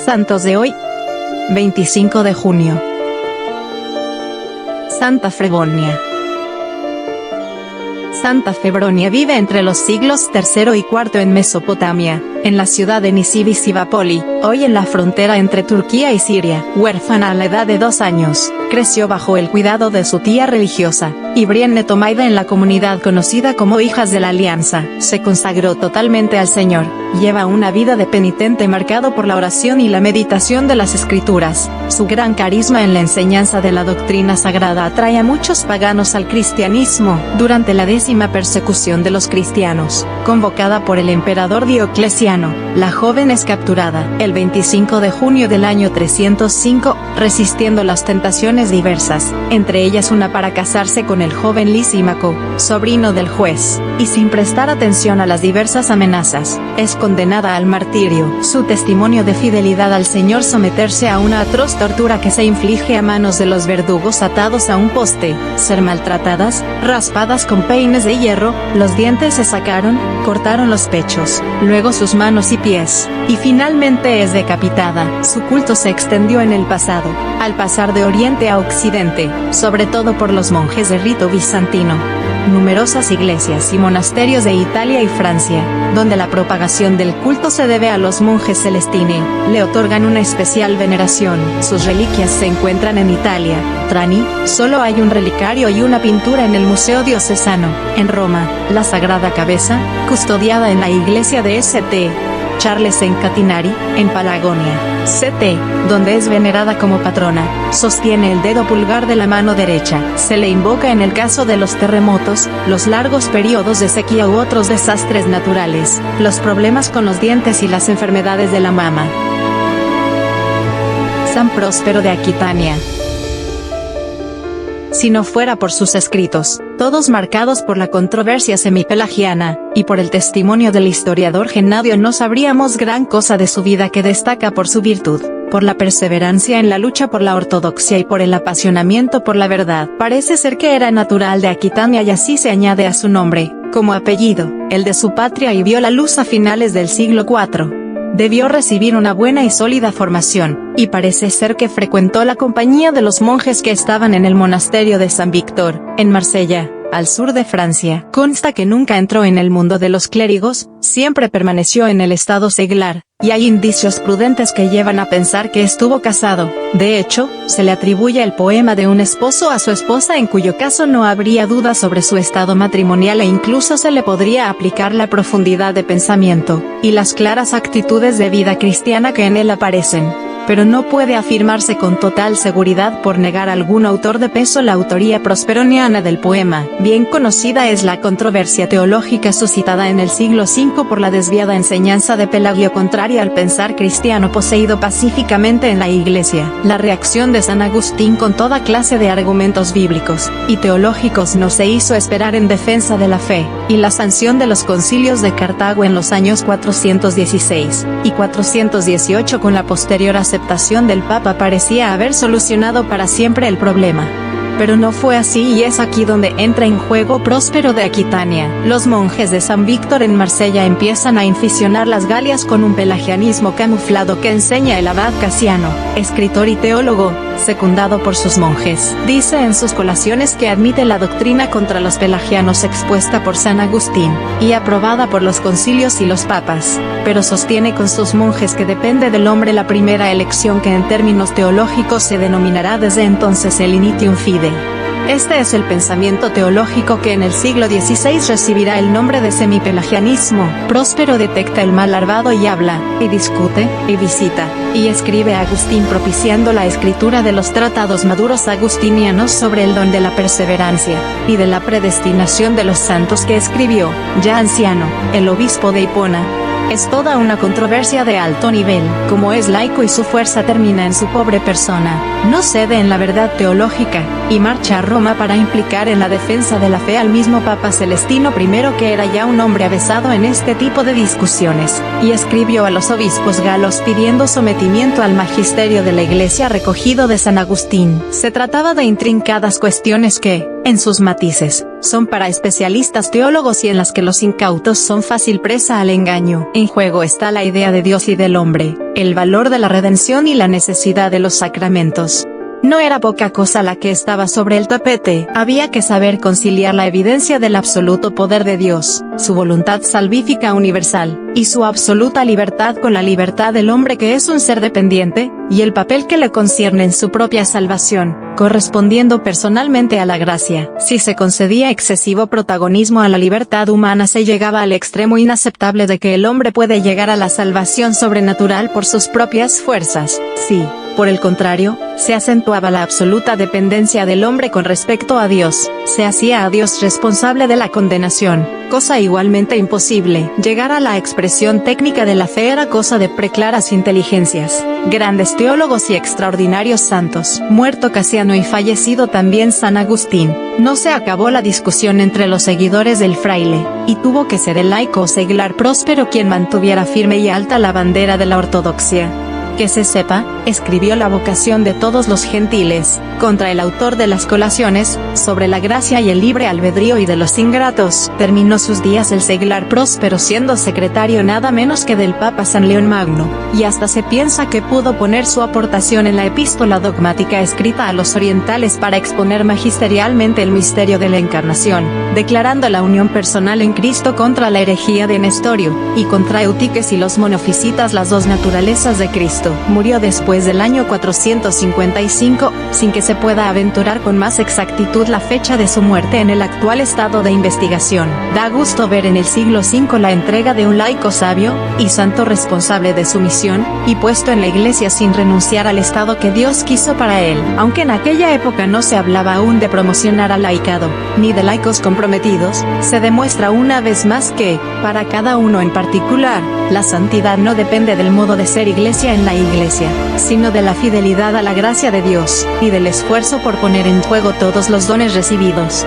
Santos de hoy, 25 de junio. Santa Febronia. Santa Febronia vive entre los siglos III y IV en Mesopotamia, en la ciudad de Nisibis-Sivapoli, hoy en la frontera entre Turquía y Siria. Huérfana a la edad de 2 años, creció bajo el cuidado de su tía religiosa, Ibrienne Tomaida en la comunidad conocida como Hijas de la Alianza. Se consagró totalmente al Señor, lleva una vida de penitente marcado por la oración y la meditación de las Escrituras. Su gran carisma en la enseñanza de la doctrina sagrada atrae a muchos paganos al cristianismo. Durante la 10ª persecución de los cristianos, convocada por el emperador Diocleciano, la joven es capturada el 25 de junio del año 305, resistiendo las tentaciones diversas, entre ellas una para casarse con el joven Lisímaco, sobrino del juez, y sin prestar atención a las diversas amenazas, es condenada al martirio. Su testimonio de fidelidad al Señor, someterse a una atroz tortura que se inflige a manos de los verdugos atados a un poste, ser maltratadas, raspadas con peines de hierro, los dientes se sacaron, cortaron los pechos, luego sus manos y pies, y finalmente es decapitada. Su culto se extendió en el pasado, al pasar de Oriente a Occidente, sobre todo por los monjes de rito bizantino. Numerosas iglesias y monasterios de Italia y Francia, donde la propagación del culto se debe a los monjes celestini, le otorgan una especial veneración. Sus reliquias se encuentran en Italia, Trani, solo hay un relicario y una pintura en el Museo Diocesano. En Roma, la Sagrada Cabeza, custodiada en la iglesia de St. Charles en Catinari, en Palagonia, St., donde es venerada como patrona, sostiene el dedo pulgar de la mano derecha. Se le invoca en el caso de los terremotos, los largos periodos de sequía u otros desastres naturales, los problemas con los dientes y las enfermedades de la mama. San Próspero de Aquitania. Si no fuera por sus escritos, todos marcados por la controversia semipelagiana, y por el testimonio del historiador Genadio, no sabríamos gran cosa de su vida, que destaca por su virtud, por la perseverancia en la lucha por la ortodoxia y por el apasionamiento por la verdad. Parece ser que era natural de Aquitania y así se añade a su nombre, como apellido, el de su patria, y vio la luz a finales del siglo IV. Debió recibir una buena y sólida formación, y parece ser que frecuentó la compañía de los monjes que estaban en el monasterio de San Víctor, en Marsella, al sur de Francia. Consta que nunca entró en el mundo de los clérigos, siempre permaneció en el estado seglar, y hay indicios prudentes que llevan a pensar que estuvo casado. De hecho, se le atribuye el poema de un esposo a su esposa, en cuyo caso no habría duda sobre su estado matrimonial, e incluso se le podría aplicar la profundidad de pensamiento, y las claras actitudes de vida cristiana que en él aparecen. Pero no puede afirmarse con total seguridad por negar a algún autor de peso la autoría prosperoniana del poema. Bien conocida es la controversia teológica suscitada en el siglo V por la desviada enseñanza de Pelagio contraria al pensar cristiano poseído pacíficamente en la Iglesia. La reacción de San Agustín con toda clase de argumentos bíblicos y teológicos no se hizo esperar en defensa de la fe, y la sanción de los concilios de Cartago en los años 416 y 418 con la posterior aceptación del Papa parecía haber solucionado para siempre el problema. Pero no fue así, y es aquí donde entra en juego Próspero de Aquitania. Los monjes de San Víctor en Marsella empiezan a inficionar las Galias con un pelagianismo camuflado que enseña el abad Casiano, escritor y teólogo, secundado por sus monjes. Dice en sus colaciones que admite la doctrina contra los pelagianos expuesta por San Agustín, y aprobada por los concilios y los papas, pero sostiene con sus monjes que depende del hombre la primera elección, que en términos teológicos se denominará desde entonces el initium fidei. Este es el pensamiento teológico que en el siglo XVI recibirá el nombre de semipelagianismo. Próspero detecta el mal larvado y habla, y discute, y visita, y escribe a Agustín propiciando la escritura de los tratados maduros agustinianos sobre el don de la perseverancia, y de la predestinación de los santos, que escribió, ya anciano, el obispo de Hipona. Es toda una controversia de alto nivel. Como es laico y su fuerza termina en su pobre persona, no cede en la verdad teológica, y marcha a Roma para implicar en la defensa de la fe al mismo Papa Celestino I, que era ya un hombre avesado en este tipo de discusiones, y escribió a los obispos galos pidiendo sometimiento al magisterio de la Iglesia recogido de San Agustín. Se trataba de intrincadas cuestiones que, en sus matices, son para especialistas teólogos y en las que los incautos son fácil presa al engaño. En juego está la idea de Dios y del hombre, el valor de la redención y la necesidad de los sacramentos. No era poca cosa la que estaba sobre el tapete, había que saber conciliar la evidencia del absoluto poder de Dios, su voluntad salvífica universal, y su absoluta libertad con la libertad del hombre que es un ser dependiente, y el papel que le concierne en su propia salvación, correspondiendo personalmente a la gracia. Si se concedía excesivo protagonismo a la libertad humana, se llegaba al extremo inaceptable de que el hombre puede llegar a la salvación sobrenatural por sus propias fuerzas. Sí, por el contrario, se acentuaba la absoluta dependencia del hombre con respecto a Dios, se hacía a Dios responsable de la condenación, cosa igualmente imposible. Llegar a la expresión técnica de la fe era cosa de preclaras inteligencias, grandes teólogos y extraordinarios santos. Muerto Casiano y fallecido también San Agustín, no se acabó la discusión entre los seguidores del fraile, y tuvo que ser el laico o seglar próspero quien mantuviera firme y alta la bandera de la ortodoxia. Que se sepa, escribió La vocación de todos los gentiles, contra el autor de las Colaciones, sobre la gracia y el libre albedrío y de los ingratos. Terminó sus días el seglar próspero siendo secretario nada menos que del Papa San León Magno, y hasta se piensa que pudo poner su aportación en la epístola dogmática escrita a los orientales para exponer magisterialmente el misterio de la Encarnación, declarando la unión personal en Cristo contra la herejía de Nestorio, y contra Eutiques y los monofisitas, las dos naturalezas de Cristo. Murió después del año 455, sin que se pueda aventurar con más exactitud la fecha de su muerte en el actual estado de investigación. Da gusto ver en el siglo V la entrega de un laico sabio y santo responsable de su misión, y puesto en la Iglesia sin renunciar al estado que Dios quiso para él. Aunque en aquella época no se hablaba aún de promocionar al laicado, ni de laicos comprometidos, se demuestra una vez más que, para cada uno en particular, la santidad no depende del modo de ser Iglesia en la Iglesia, sino de la fidelidad a la gracia de Dios, y del esfuerzo por poner en juego todos los dones recibidos.